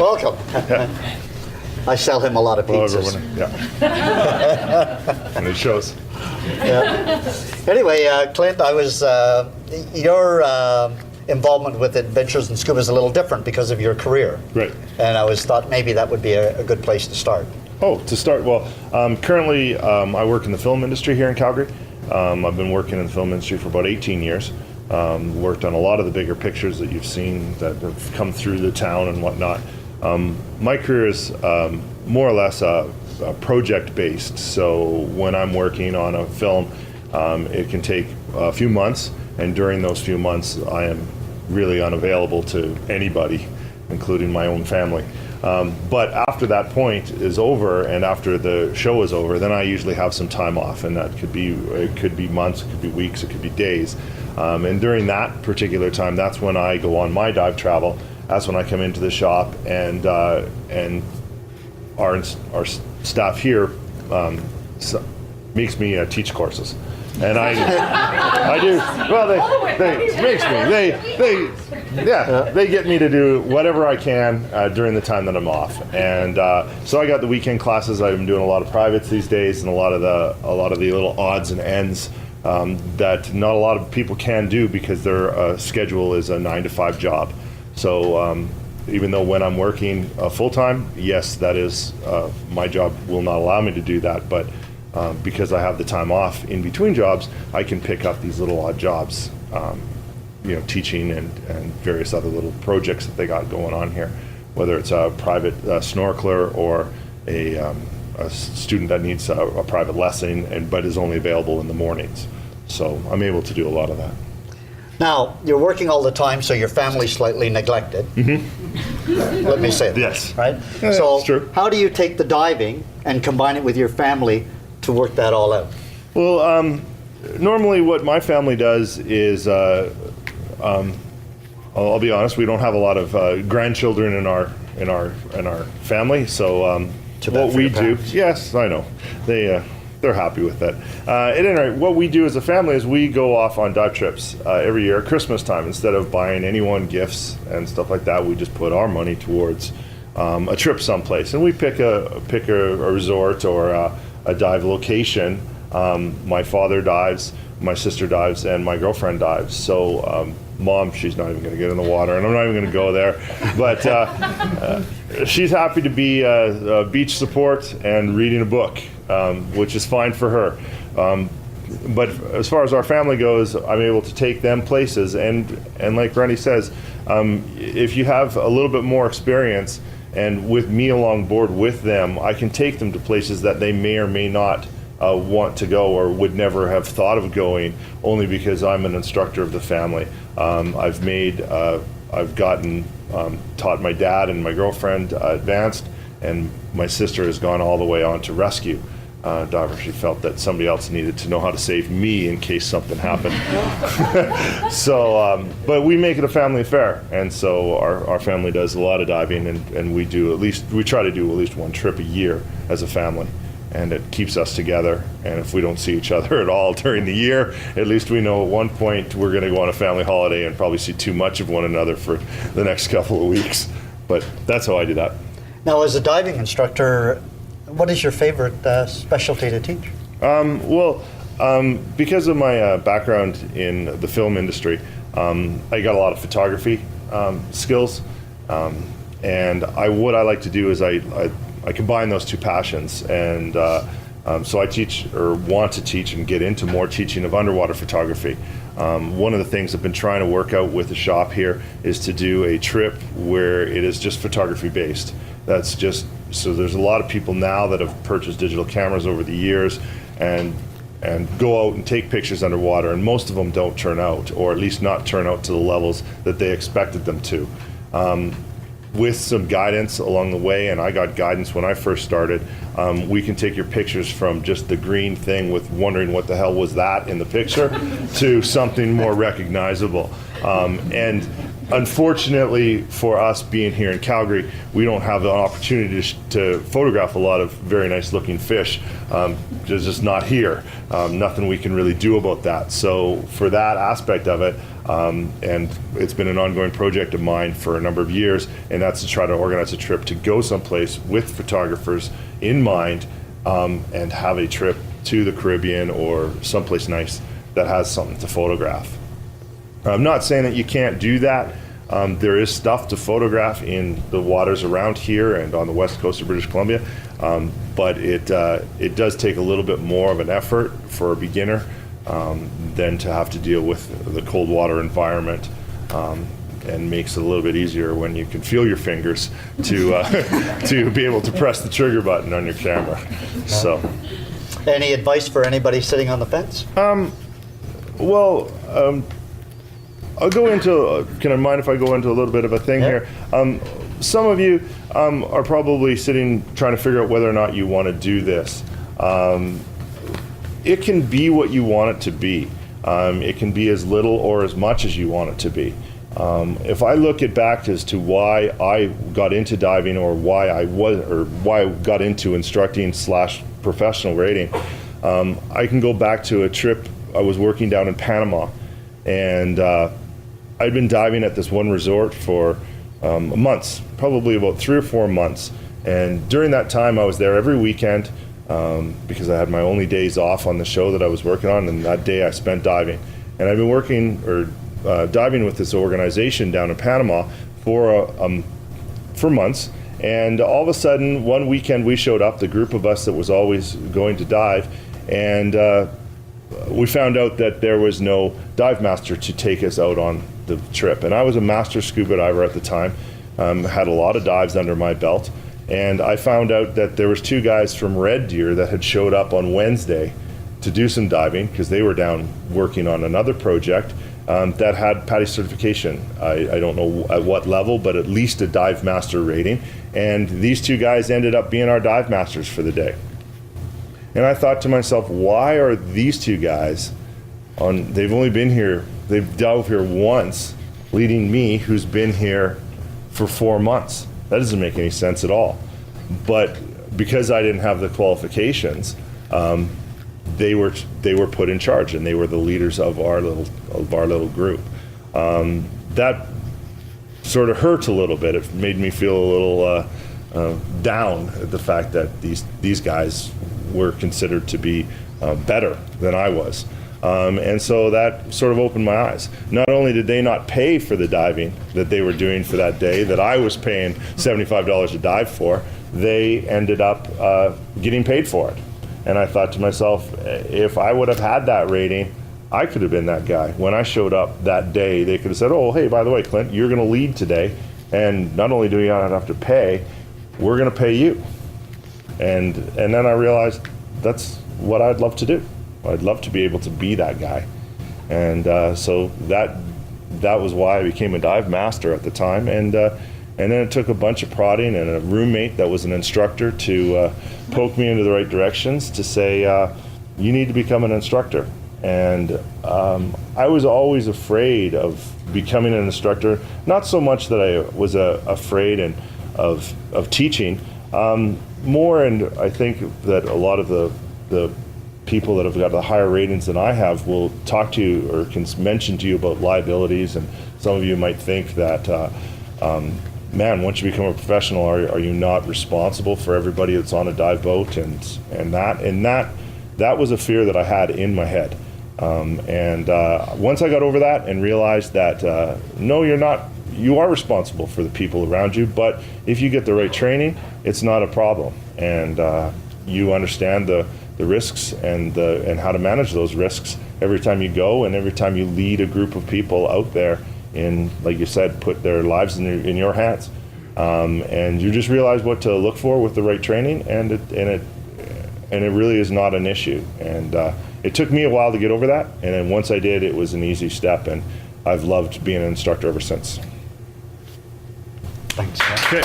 Welcome. I sell him a lot of pizzas. Yeah. And it shows. Yeah. Anyway, Clint, I was your involvement with Adventures in Scuba is a little different because of your career. Right. And I thought maybe that would be a good place to start. Oh, to start, well, currently I work in the film industry here in Calgary. I've been working in the film industry for about 18 years. Worked on a lot of the bigger pictures that you've seen that have come through the town and whatnot. My career is more or less project-based, so when I'm working on a film, it can take a few months, and during those few months I am really unavailable to anybody, including my own family. But after that point is over, and after the show is over, then I usually have some time off, and it could be months, it could be weeks, it could be days. And during that particular time, that's when I go on my dive travel. That's when I come into the shop, and our staff here makes me teach courses. And I do. Well, they get me to do whatever I can during the time that I'm off. And so I got the weekend classes. I'm doing a lot of privates these days, and a lot of the little odds and ends that not a lot of people can do because their schedule is a 9-to-5 job. So even though when I'm working full time, yes, that is my job will not allow me to do that, but because I have the time off in between jobs, I can pick up these little odd jobs, teaching and various other little projects that they got going on here, whether it's a private snorkeler or a student that needs a private lesson but is only available in the mornings. So I'm able to do a lot of that. Now, you're working all the time, so your family's slightly neglected. Mm-hmm. Let me say that. Yes. Right? Yeah, so that's true. How do you take the diving and combine it with your family to work that all out? Well, normally what my family does is, I'll be honest, we don't have a lot of grandchildren in our family. So what we do, yes, I know, they're happy with that. At any rate, what we do as a family is we go off on dive trips every year at Christmas time. Instead of buying anyone gifts and stuff like that, we just put our money towards a trip someplace, and we pick a resort or a dive location. My father dives, my sister dives, and my girlfriend dives. So Mom, she's not even going to get in the water, and I'm not even going to go there. But she's happy to be beach support and reading a book, which is fine for her. But as far as our family goes, I'm able to take them places. And like Rennie says, if you have a little bit more experience, and with me along board with them, I can take them to places that they may or may not want to go or would never have thought of going, only because I'm an instructor of the family. I've taught my dad and my girlfriend advanced, and my sister has gone all the way on to rescue diver. She felt that somebody else needed to know how to save me in case something happened. So, but we make it a family affair, and so our family does a lot of diving, and we try to do at least one trip a year as a family. And it keeps us together. And if we don't see each other at all during the year, at least we know at one point we're going to go on a family holiday and probably see too much of one another for the next couple of weeks. But that's how I do that. Now, as a diving instructor, what is your favorite specialty to teach? Because of my background in the film industry, I got a lot of photography skills. And what I like to do is I combine those two passions, and so I teach, or want to teach and get into more teaching of underwater photography. One of the things I've been trying to work out with the shop here is to do a trip where it is just photography based. That's just, so there's a lot of people now that have purchased digital cameras over the years and go out and take pictures underwater, and most of them don't turn out, or at least not turn out to the levels that they expected them to. With some guidance along the way, and I got guidance when I first started, we can take your pictures from just the green thing with wondering what the hell was that in the picture to something more recognizable. And unfortunately for us being here in Calgary, we don't have the opportunity to photograph a lot of very nice looking fish. There's just not here. Nothing we can really do about that. So for that aspect of it, And it's been an ongoing project of mine for a number of years, and that's to try to organize a trip to go someplace with photographers in mind, and have a trip to the Caribbean or someplace nice that has something to photograph. I'm not saying that you can't do that. There is stuff to photograph in the waters around here and on the west coast of British Columbia, but it does take a little bit more of an effort for a beginner than to have to deal with the cold water environment, and makes it a little bit easier when you can feel your fingers to to be able to press the trigger button on your camera. So, Any advice for anybody sitting on the fence? well, I'll go into, can I mind if I go into a little bit of a thing here? Some of you are probably sitting trying to figure out whether or not you want to do this. It can be what you want it to be. It can be as little or as much as you want it to be. If I look it back as to why I got into diving, or why I got into instructing / professional rating, I can go back to a trip I was working down in Panama, and I'd been diving at this one resort for months, probably about 3 or 4 months. And during that time, I was there every weekend because I had my only days off on the show that I was working on, and that day I spent diving. And I've been working or diving with this organization down in Panama for months. And all of a sudden, one weekend we showed up, the group of us that was always going to dive, and we found out that there was no dive master to take us out on the trip. And I was a master scuba diver at the time, had a lot of dives under my belt, and I found out that there was 2 guys from Red Deer that had showed up on Wednesday to do some diving because they were down working on another project that had PADI certification. I don't know at what level, but at least a dive master rating. And these 2 guys ended up being our dive masters for the day. And I thought to myself, why are these 2 guys they've only been here, they've dove here once, leading me, who's been here for 4 months. That doesn't make any sense at all. But because I didn't have the qualifications, they were put in charge, and they were the leaders of our little group. That sort of hurt a little bit. It made me feel a little down at the fact that these guys were considered to be better than I was. And so that sort of opened my eyes. Not only did they not pay for the diving that they were doing for that day, that I was paying $75 a dive for, they ended up getting paid for it. And I thought to myself, if I would have had that rating, I could have been that guy. When I showed up that day, they could have said, oh, hey, by the way, Clint, you're going to lead today. And not only do you not have to pay, we're going to pay you. And then I realized that's what I'd love to do. I'd love to be able to be that guy. And so that was why I became a dive master at the time. And then it took a bunch of prodding and a roommate that was an instructor to poke me into the right directions to say, you need to become an instructor. And I was always afraid of becoming an instructor, not so much that I was afraid of teaching, more, and I think that a lot of the people that have got the higher ratings than I have will talk to you or can mention to you about liabilities, and some of you might think that, man, once you become a professional, are you not responsible for everybody that's on a dive boat, and that was a fear that I had in my head. Once I got over that and realized that no, you're not. You are responsible for the people around you, but if you get the right training, it's not a problem, and you understand the risks and how to manage those risks every time you go and every time you lead a group of people out there and, like you said, put their lives in your hands, and you just realize what to look for with the right training, and it really is not an issue. And it took me a while to get over that, and then once I did, it was an easy step, and I've loved being an instructor ever since. Thanks. Okay.